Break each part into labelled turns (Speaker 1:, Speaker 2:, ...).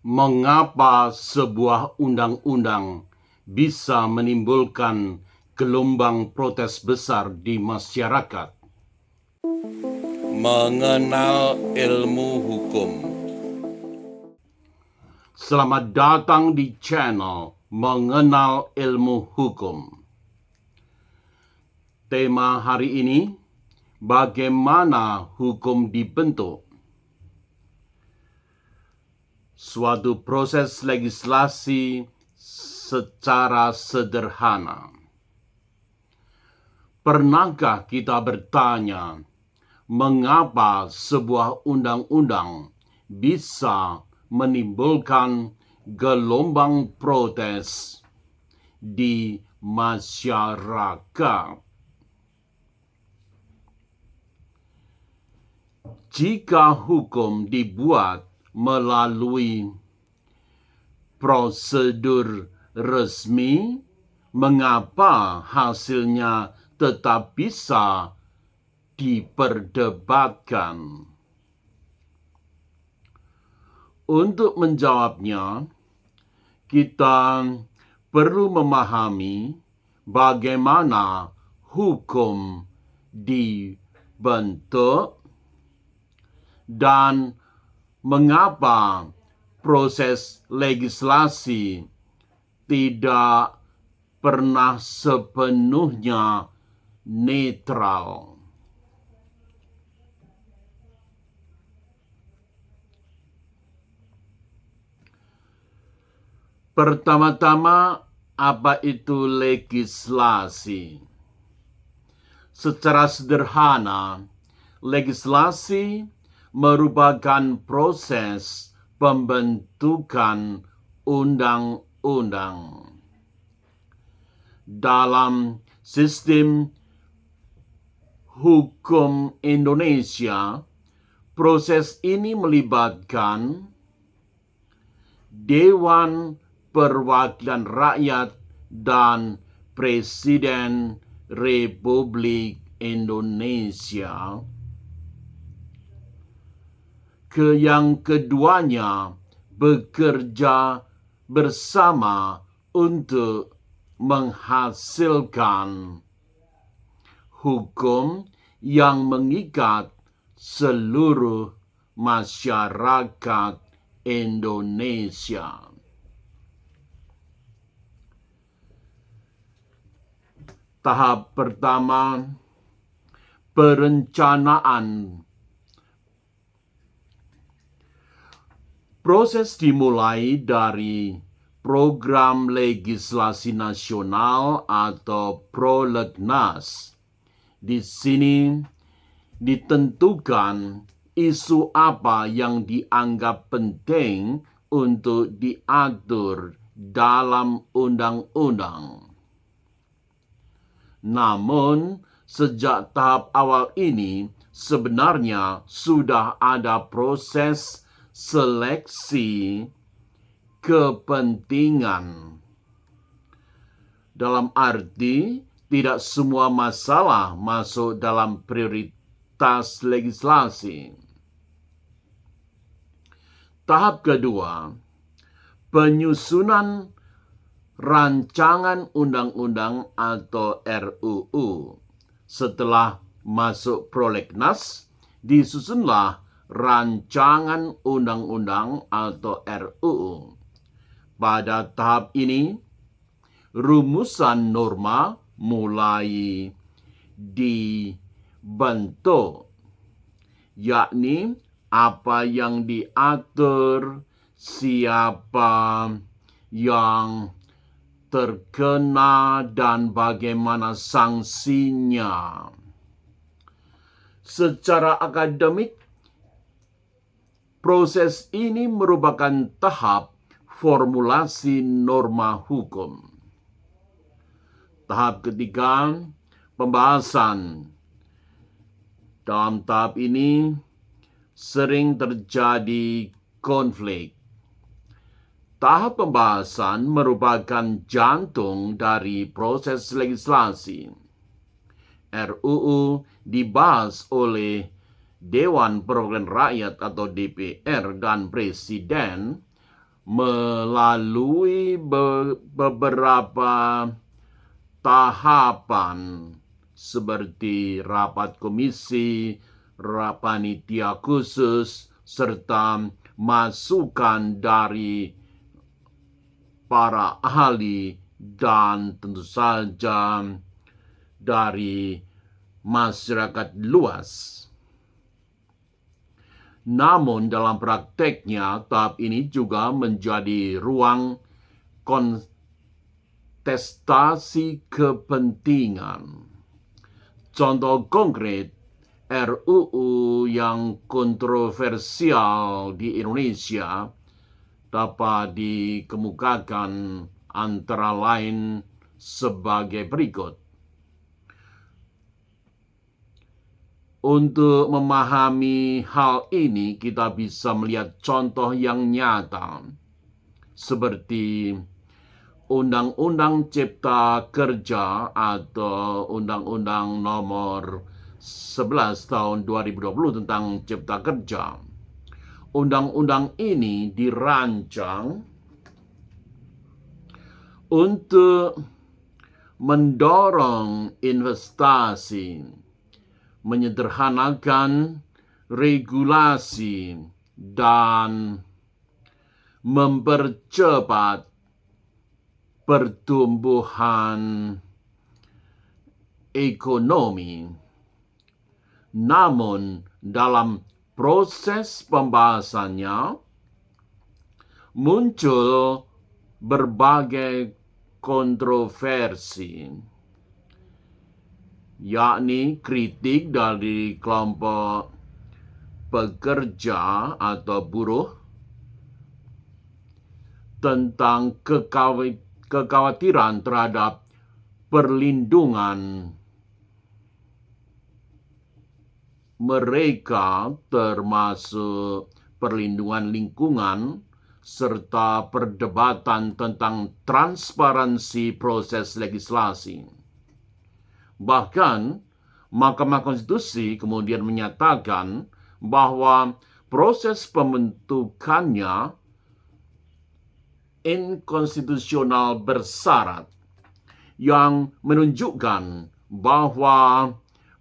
Speaker 1: Mengapa sebuah undang-undang bisa menimbulkan gelombang protes besar di masyarakat? Mengenal ilmu hukum. Selamat datang di channel Mengenal Ilmu Hukum. Tema hari ini, bagaimana hukum dibentuk? Suatu proses legislasi secara sederhana. Pernahkah kita bertanya, mengapa sebuah undang-undang bisa menimbulkan gelombang protes di masyarakat? Jika hukum dibuat melalui prosedur resmi, mengapa hasilnya tetap bisa diperdebatkan? Untuk menjawabnya, kita perlu memahami bagaimana hukum dibentuk dan mengapa proses legislasi tidak pernah sepenuhnya netral. Pertama-tama, apa itu legislasi? Secara sederhana, legislasi merupakan proses pembentukan undang-undang. Dalam sistem hukum Indonesia, proses ini melibatkan Dewan Perwakilan Rakyat dan Presiden Republik Indonesia. Yang keduanya bekerja bersama untuk menghasilkan hukum yang mengikat seluruh masyarakat Indonesia. Tahap pertama, perencanaan. Proses dimulai dari Program Legislasi Nasional atau Prolegnas. Di sini ditentukan isu apa yang dianggap penting untuk diatur dalam undang-undang. Namun, sejak tahap awal ini sebenarnya sudah ada proses seleksi kepentingan. Dalam arti, tidak semua masalah masuk dalam prioritas legislasi. Tahap kedua, penyusunan rancangan undang-undang atau RUU. Setelah masuk prolegnas, disusunlah rancangan undang-undang atau RUU. Pada tahap ini, rumusan norma mulai dibentuk, yakni apa yang diatur, siapa yang terkena, dan bagaimana sanksinya. Secara akademik, proses ini merupakan tahap formulasi norma hukum. Tahap ketiga, pembahasan. Dalam tahap ini sering terjadi konflik. Tahap pembahasan merupakan jantung dari proses legislasi. RUU dibahas oleh Dewan Perwakilan Rakyat atau DPR dan Presiden melalui beberapa tahapan seperti rapat komisi, panitia khusus, serta masukan dari para ahli dan tentu saja dari masyarakat luas. Namun dalam prakteknya, tahap ini juga menjadi ruang kontestasi kepentingan. Contoh konkret, RUU yang kontroversial di Indonesia dapat dikemukakan antara lain sebagai berikut. Untuk memahami hal ini, kita bisa melihat contoh yang nyata, seperti Undang-Undang Cipta Kerja atau Undang-Undang Nomor 11 tahun 2020 tentang Cipta Kerja. Undang-undang ini dirancang untuk mendorong investasi, menyederhanakan regulasi, dan mempercepat pertumbuhan ekonomi. Namun, dalam proses pembahasannya muncul berbagai kontroversi, yakni kritik dari kelompok pekerja atau buruh tentang kekhawatiran terhadap perlindungan mereka, termasuk perlindungan lingkungan, serta perdebatan tentang transparansi proses legislasi. Bahkan, Mahkamah Konstitusi kemudian menyatakan bahwa proses pembentukannya inkonstitusional bersyarat, yang menunjukkan bahwa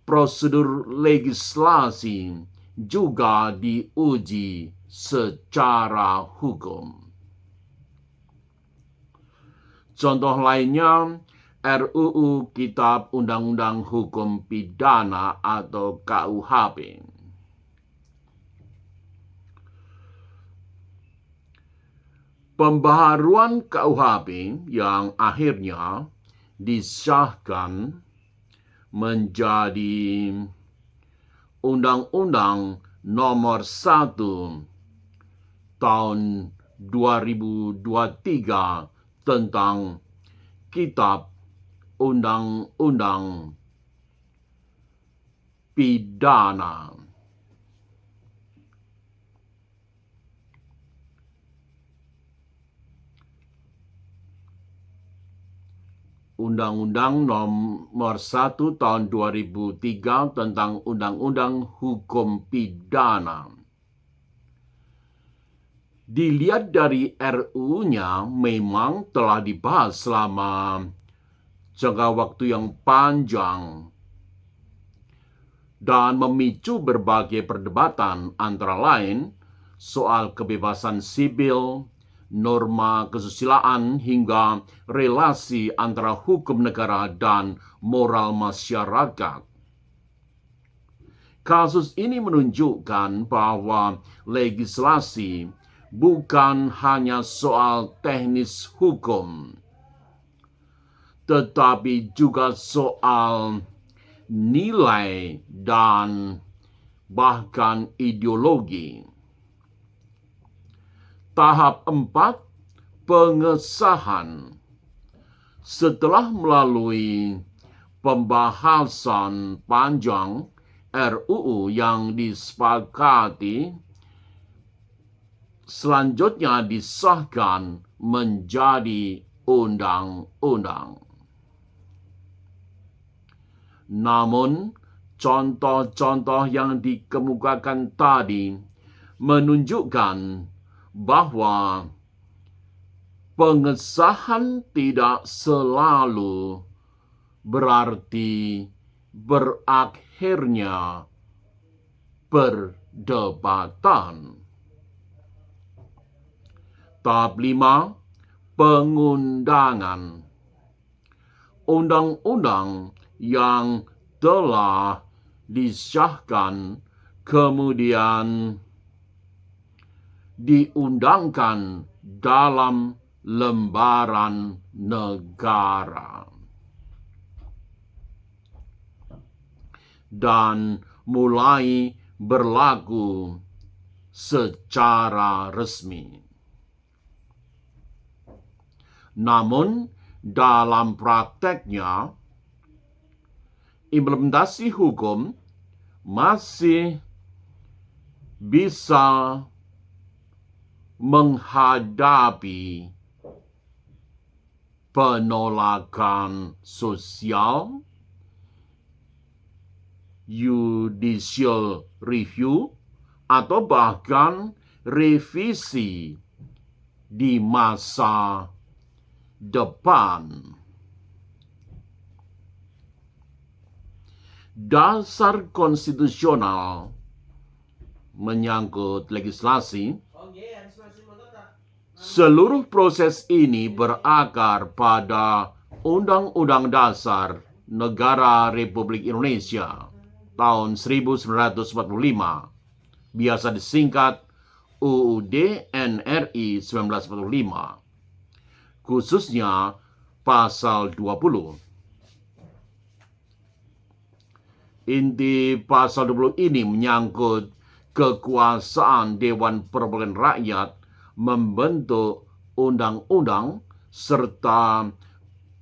Speaker 1: prosedur legislasi juga diuji secara hukum. Contoh lainnya, RUU Kitab Undang-Undang Hukum Pidana atau KUHP. Pembaharuan KUHP yang akhirnya disahkan menjadi Undang-Undang Nomor 1 tahun 2023 tentang Kitab Undang-Undang Pidana. Undang-Undang Nomor 1 tahun 2003 tentang Undang-Undang Hukum Pidana. Dilihat dari RUU-nya memang telah dibahas selama jangka waktu yang panjang dan memicu berbagai perdebatan, antara lain soal kebebasan sipil, norma kesusilaan, hingga relasi antara hukum negara dan moral masyarakat. Kasus ini menunjukkan bahwa legislasi bukan hanya soal teknis hukum, tetapi juga soal nilai dan bahkan ideologi. Tahap 4, pengesahan. Setelah melalui pembahasan panjang, RUU yang disepakati selanjutnya disahkan menjadi undang-undang. Namun, contoh-contoh yang dikemukakan tadi menunjukkan bahwa pengesahan tidak selalu berarti berakhirnya perdebatan. Tahap 5, pengundangan. Undang-undang yang telah disahkan kemudian diundangkan dalam lembaran negara dan mulai berlaku secara resmi. Namun, dalam prakteknya, implementasi hukum masih bisa menghadapi penolakan sosial, judicial review, atau bahkan revisi di masa depan. Dasar konstitusional menyangkut legislasi. Seluruh proses ini berakar pada Undang-Undang Dasar Negara Republik Indonesia tahun 1945, biasa disingkat UUD NRI 1945, khususnya pasal 20. Inti pasal 20 ini menyangkut kekuasaan Dewan Perwakilan Rakyat membentuk undang-undang serta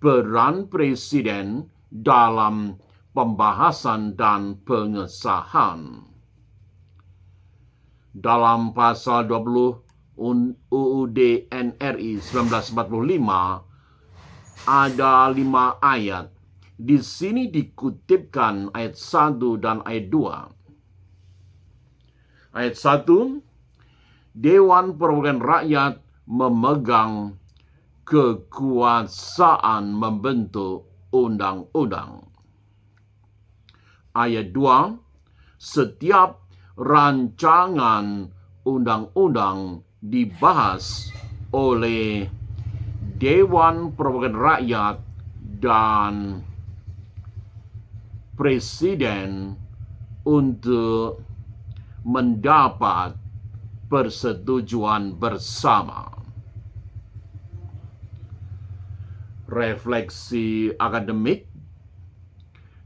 Speaker 1: peran presiden dalam pembahasan dan pengesahan. Dalam pasal 20 UUD NRI 1945 ada 5 ayat. Di sini dikutipkan ayat 1 dan ayat 2. Ayat 1, Dewan Perwakilan Rakyat memegang kekuasaan membentuk undang-undang. Ayat 2, setiap rancangan undang-undang dibahas oleh Dewan Perwakilan Rakyat dan Presiden untuk mendapat persetujuan bersama. Refleksi akademik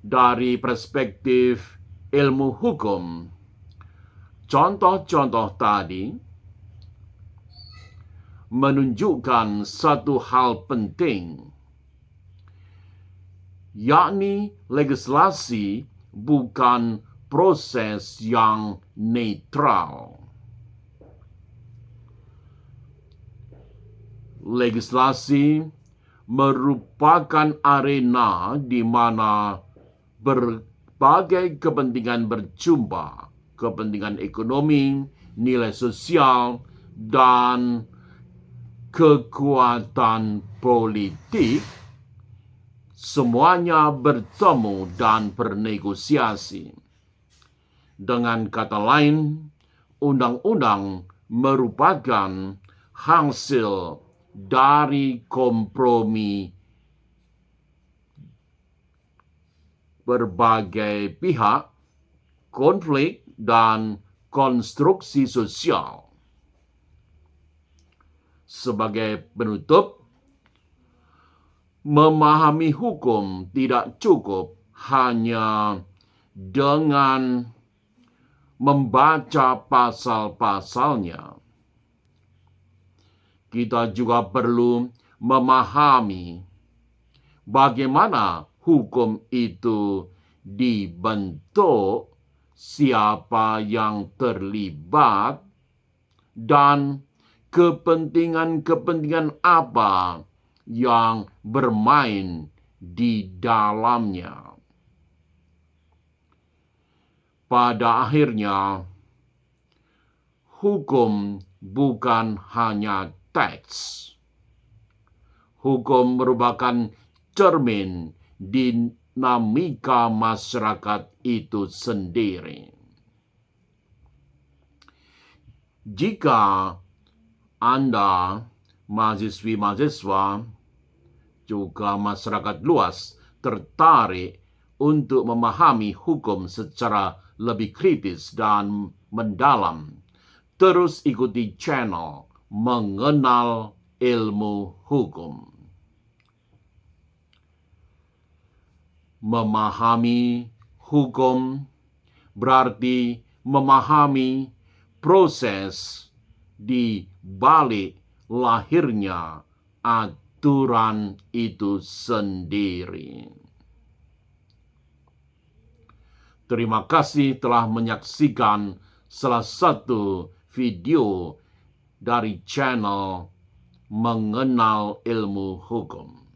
Speaker 1: dari perspektif ilmu hukum. Contoh-contoh tadi menunjukkan satu hal penting, yakni legislasi bukan proses yang netral. Legislasi merupakan arena di mana berbagai kepentingan berjumpa, kepentingan ekonomi, nilai sosial, dan kekuatan politik, semuanya bertemu dan bernegosiasi. Dengan kata lain, undang-undang merupakan hasil dari kompromi berbagai pihak, konflik, dan konstruksi sosial. Sebagai penutup, memahami hukum tidak cukup hanya dengan membaca pasal-pasalnya. Kita juga perlu memahami bagaimana hukum itu dibentuk, siapa yang terlibat, dan kepentingan-kepentingan apa yang bermain di dalamnya. Pada akhirnya, hukum bukan hanya teks, Hukum merupakan cermin dinamika masyarakat itu sendiri. Jika Anda, mahasiswi-mahasiswa, juga masyarakat luas tertarik untuk memahami hukum secara lebih kritis dan mendalam, terus ikuti channel Mengenal Ilmu Hukum. Memahami hukum berarti memahami proses di balik lahirnya aturan itu sendiri. Terima kasih telah menyaksikan salah satu video dari channel Mengenal Ilmu Hukum.